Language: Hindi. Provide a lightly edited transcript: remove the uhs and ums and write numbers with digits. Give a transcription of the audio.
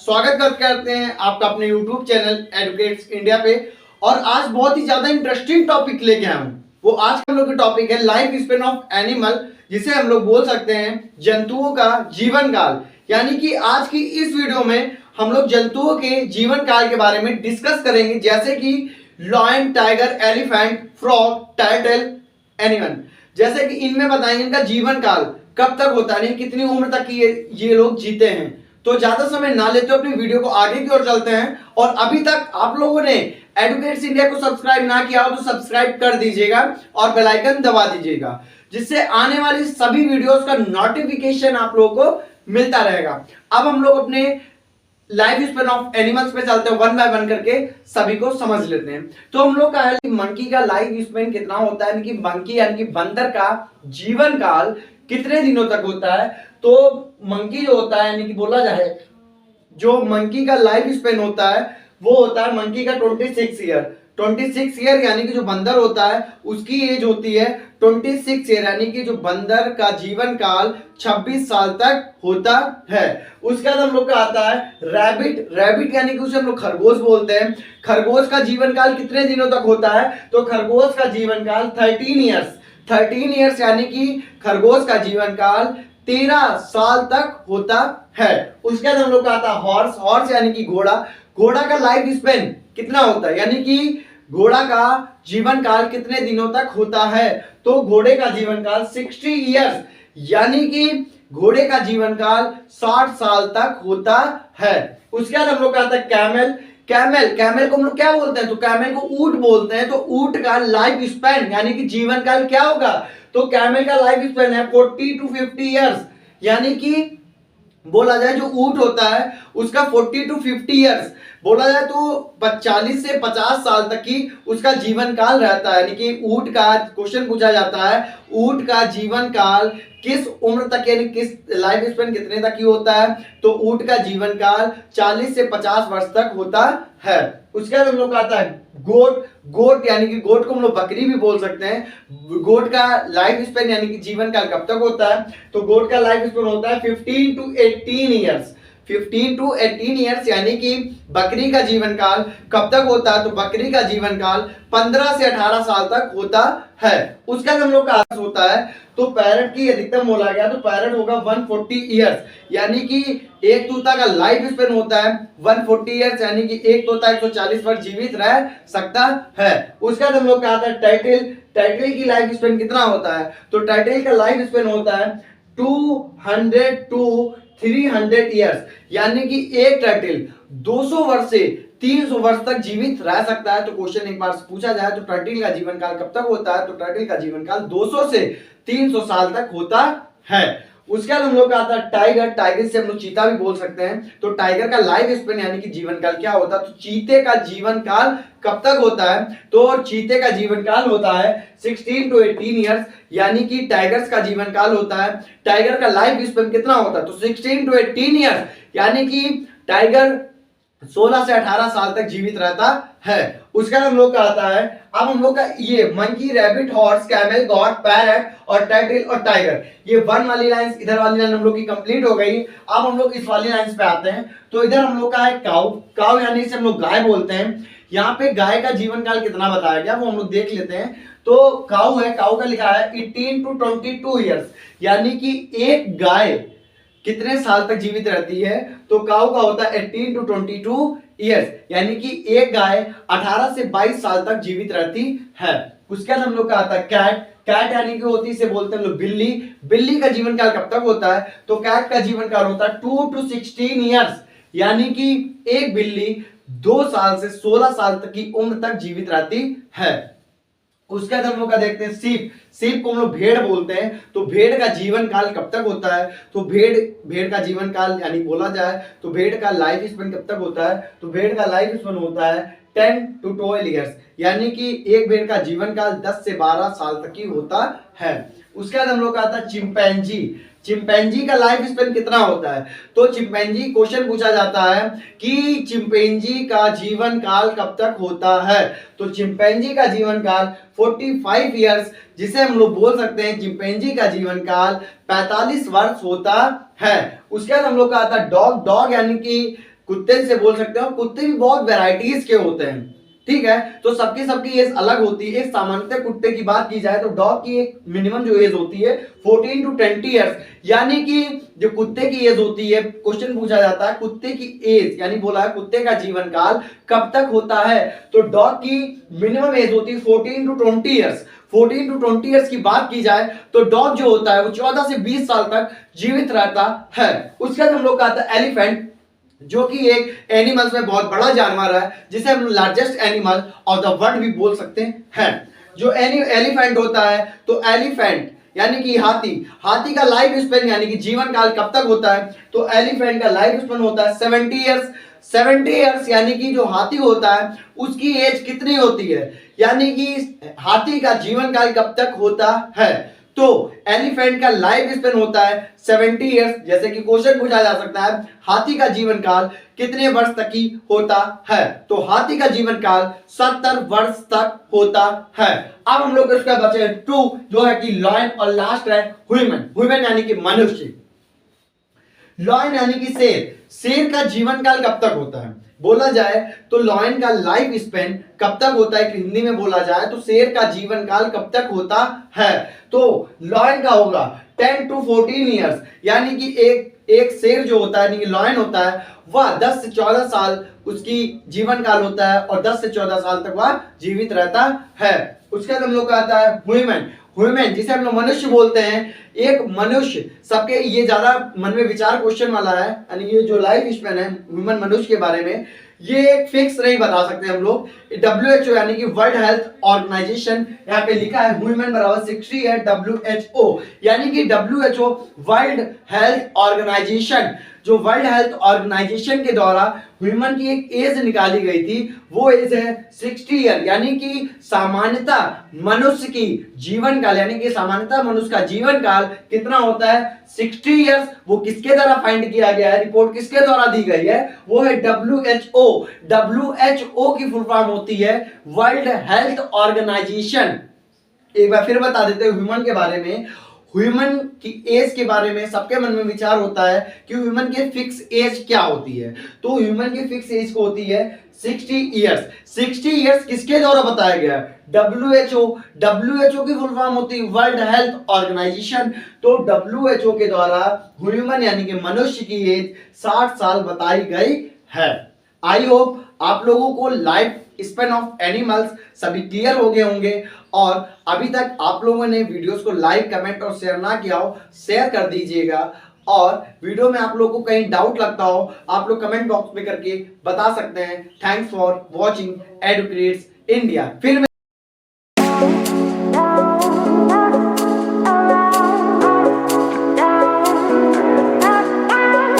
स्वागत करते हैं आपका अपने YouTube चैनल एडुकेट्स इंडिया पे। और आज बहुत ही ज्यादा इंटरेस्टिंग टॉपिक लेके आया हूं। वो आज हम लोग का टॉपिक है लाइफ स्पेन ऑफ एनिमल, जिसे हम लोग बोल सकते हैं जंतुओं का जीवन काल। यानी कि आज की इस वीडियो में हम लोग जंतुओं के जीवन काल के बारे में डिस्कस करेंगे, जैसे कि lion, tiger, elephant, frog, turtle, animal. जैसे कि इनमें बताएंगे इनका जीवन काल कब तक होता है, कितनी उम्र तक ये लोग जीते हैं। तो ज्यादा समय ना लेते हुए अपनी वीडियो को आगे की ओर चलते हैं। और अभी तक आप लोगों ने एडुकेट्स इंडिया को सब्सक्राइब ना किया हो तो सब्सक्राइब कर दीजिएगा और बेल आइकन दबा दीजिएगा, जिससे आने वाली सभी वीडियोस का नोटिफिकेशन आप लोगों को मिलता रहेगा। अब हम लोग अपने लाइफ स्पेन ऑफ एनिमल्स पे चलते हैं, वन बाय वन करके सभी को समझ लेते हैं। तो हम लोग का है कि मंकी का लाइफ स्पेन कितना होता है, यानी कि मंकी यानी कि बंदर का जीवन काल कितने दिनों तक होता है। तो मंकी जो होता है, यानी कि बोला जाए जो मंकी का लाइफ स्पेन होता है वो होता है मंकी का 26 ईयर। 26 ईयर यानी कि जो बंदर होता है उसकी एज होती है 26 ईयर, यानी कि जो बंदर का जीवन काल 26 साल तक होता है। उसके बाद हम लोग का आता है रैबिट। रैबिट यानी कि उसे हम लोग खरगोश बोलते हैं। खरगोश का जीवन काल कितने दिनों तक होता है, तो खरगोश का जीवन काल 13 ईयर्स। 13 ईयर्स यानी कि खरगोश का जीवन काल 13 साल तक होता है। उसके बाद हम लोग का आता है हॉर्स। हॉर्स यानी कि घोड़ा। घोड़ा का लाइफ स्पेन कितना होता है, यानी कि घोड़ा का जीवन काल कितने दिनों तक होता है, तो घोड़े का जीवन काल 60 ईयर्स, यानी कि घोड़े का जीवन काल 60 साल तक होता है। उसके बाद हम लोग का आता है कैमल। कैमल कैमल को हम लोग क्या बोलते हैं, तो कैमल को ऊंट बोलते हैं। तो ऊंट का लाइफ स्पेन यानी कि जीवन काल क्या होगा, तो कैमल का लाइफ स्पेन है 40 to 50 ईयर्स, यानी कि बोला जाए जो ऊंट होता है उसका 40 to 50 ईयर्स, बोला जाए तो 40 से 50 साल तक की उसका जीवन काल रहता है। यानी कि ऊंट का क्वेश्चन पूछा जाता है, ऊंट का जीवन काल किस उम्र तक यानी किस लाइफ स्पेन कितने तक की होता है, तो ऊंट का जीवन काल 40 से 50 वर्ष तक होता है। उसके बाद हम लोग का आता है गोट। गोट यानी कि गोट को हम लोग बकरी भी बोल सकते हैं। गोट का लाइफ स्पेन यानी कि जीवन काल कब तक होता है, तो गोट का लाइफ स्पेन होता है 15 to 18 ईयर्स। 15 to 18 ईयर्स यानी कि बकरी का जीवन काल कब तक होता है, तो बकरी का जीवन काल 15 से 18 साल तक होता है। उसका हम लोग का होता है, तो पैरट की अधिकतम बोला गया तो पैरट होगा 140 ईयर्स, यानी कि एक तोता का लाइफ स्पेन होता है 140 ईयर्स, यानी कि एक तोता 140 वर्ष जीवित रह सकता है। उसके बाद हम लोग का आता है टर्टल। टर्टल की लाइफ स्पेन कितना होता है, तो टर्टल का लाइफ स्पेन होता है 200 to 300 ईयर्स, यानी कि एक टर्टल 200 वर्ष से 300 वर्ष तक जीवित रह सकता है। तो क्वेश्चन एक बार पूछा जाए तो टर्टल का जीवन काल कब तक होता है, तो टर्टल का जीवन काल 200 से 300 साल तक होता है। उसके बाद हम लोग का आता है टाइगर। टाइगर से हम लोग चीता भी बोल सकते हैं। तो टाइगर का लाइफ स्पेन यानी कि जीवन काल क्या होता है, तो चीते का जीवन काल कब तक होता है, तो चीते का जीवन काल होता है 16 to 18 ईयर्स, यानी कि टाइगर्स का जीवन काल होता है। टाइगर का लाइफ स्पेन कितना होता है, तो 16 to 18 ईयर्स, यानी कि टाइगर 16 से 18 साल तक जीवित रहता है। उसके बाद हम लोग का आता है, अब हम लोग का ये monkey, rabbit, horse, camel, got, parrot और टर्टल और टाइगर, ये वन वाली लाइंस, इधर वाली लाइन हम लोग की कंप्लीट हो गई। अब हम लोग इस वाली लाइंस पे आते हैं। तो इधर हम लोग का है काऊ। काऊ यानी इसे हम लोग गाय बोलते हैं। यहाँ पे गाय का जीवन काल कितना बताया गया वो हम लोग देख लेते हैं। तो काऊ है, काऊ का लिखा है 18 to 22 ईयर्स, यानी कि एक गाय कितने साल तक जीवित रहती है, तो काऊ का होता है 18 to 22 ईयर्स, यानी कि एक गाय 18 से 22 साल तक जीवित रहती है। उसके बाद हम लोग का आता है कैट। कैट यानी कि होती है, इसे बोलते हैं हम लोग बिल्ली। बिल्ली का जीवन काल कब तक होता है, तो कैट का जीवन काल होता है 2 to 16 ईयर्स, यानी कि एक बिल्ली 2 साल से 16 साल तक की उम्र तक जीवित रहती है। उसके बाद हम लोग का देखते हैं सीप। सीप को हम लोग भेड़ बोलते हैं। तो भेड़ का जीवन काल कब तक होता है, तो भेड़ का जीवन काल यानी बोला जाए तो भेड़ का लाइफ स्पेन कब तक होता है, तो भेड़ का लाइफ स्पेन होता है 10 to 12 ईयर्स, यानी कि एक भेड़ का जीवन काल 10 से 12 साल तक की होता है। उसके बाद हम लोग का आता है चिंपैंजी। चिंपैंजी का लाइफ स्पेन कितना होता है, तो चिंपैंजी क्वेश्चन पूछा जाता है कि चिंपैंजी का जीवन काल कब तक होता है, तो चिंपैंजी का जीवन काल 45 ईयर्स, जिसे हम लोग बोल सकते हैं चिंपैंजी का जीवन काल 45 वर्ष होता है। उसके बाद हम लोग का आता है डॉग। डॉग यानी कि कुत्ते से बोल सकते हो। कुत्ते भी बहुत वेराइटीज के होते हैं, ठीक है। तो सबकी एज अलग होती है। सामान्यतः कुत्ते की बात की जाए तो डॉग की एक मिनिमम जो एज होती है 14 टू 20 ईयर्स, यानी कि जो कुत्ते की एज होती है, क्वेश्चन पूछा जाता है कुत्ते की एज, यानी बोला है कुत्ते का जीवन काल कब तक होता है, तो डॉग की मिनिमम एज होती है 14 टू 20 ईयर्स। 14 टू 20 ईयर्स की बात की जाए तो डॉग जो होता है वो 14 से 20 साल तक जीवित रहता है। उसके बाद हम लोग का आता है एलिफेंट, जो कि एक एनिमल्स में बहुत बड़ा जानवर है, जिसे हम largest animal of the world भी बोल सकते हैं। जो एलिफेंट होता है, तो एलिफेंट यानी कि हाथी का लाइफ स्पेन यानी कि जीवन काल कब तक होता है, तो एलिफेंट का लाइफ स्पेन होता है 70 ईयर्स। 70 ईयर्स यानी कि जो हाथी होता है उसकी एज कितनी होती है, यानी कि हाथी का जीवन काल कब तक होता है, तो एलिफेंट का लाइफ स्पेन होता है 70 ईयर्स। जैसे कि क्वेश्चन पूछा जा सकता है हाथी का जीवन काल कितने वर्ष तक की होता है, तो हाथी का जीवन काल 70 वर्ष तक होता है। अब हम लोग इसका बचे 2 जो है कि लॉयन, और लास्ट है ह्यूमन यानी कि मनुष्य। लॉयन यानी कि शेर का जीवन काल कब तक होता है, बोला जाए तो लॉयन का लाइफ स्पेन कब तक होता है, हिंदी में बोला जाए तो शेर का जीवन काल कब तक होता है, तो लॉयन का होगा 10 टू 14 ईयर्स, यानी कि एक शेर जो होता है, यानी कि लॉयन होता है, वह 10 से 14 साल उसकी जीवन काल होता है और 10 से 14 साल तक वह जीवित रहता है। उसके बाद हम लोग का आता है ह्यूमन जिसे हम लोग मनुष्य बोलते हैं। एक मनुष्य, सबके ये ज्यादा मन में विचार क्वेश्चन वाला है, यानी ये जो लाइफ स्पेन है ह्यूमन मनुष्य के बारे में, ये फिक्स नहीं बता सकते हम लोग। WHO यानी कि वर्ल्ड हेल्थ ऑर्गेनाइजेशन, यहाँ पे लिखा है ह्यूमन बराबर 60 है। WHO यानी कि WHO वर्ल्ड हेल्थ ऑर्गेनाइजेशन, जो वर्ल्ड हेल्थ ऑर्गेनाइजेशन के द्वारा ह्यूमन की एक एज निकाली गई थी, वो एज है 60 ईयर, यानी कि सामान्यतः मनुष्य की जीवन काल, यानी कि सामान्यतः मनुष्य का जीवन काल कितना होता है 60 ईयर्स। वो किसके द्वारा फाइंड किया गया है, रिपोर्ट किसके द्वारा दी गई है, वो है WHO की फुल फॉर्म होती है वर्ल्ड हेल्थ ऑर्गेनाइजेशन। एक बार फिर बता देते हैं ह्यूमन के बारे में। ह्यूमन की एज के बारे में सबके मन में विचार होता है कि ह्यूमन की फिक्स एज क्या होती है, तो ह्यूमन की फिक्स एज को होती है 60 इयर्स। 60 इयर्स किसके द्वारा बताया गया है, WHO की फुल फॉर्म होती है वर्ल्ड हेल्थ ऑर्गेनाइजेशन। तो WHO के द्वारा ह्यूमन यानी कि मनुष्य की एज 60 साल बताई गई है। आई होप आप लोगों को लाइफ स्पेन ऑफ एनिमल्स सभी क्लियर हो गए होंगे, और अभी तक आप लोगों ने वीडियोस को लाइक, कमेंट और शेयर ना किया हो, शेयर कर दीजिएगा। और वीडियो में आप लोगों को कहीं डाउट लगता हो, आप लोग कमेंट बॉक्स में करके बता सकते हैं। Thanks for watching educates India. फिर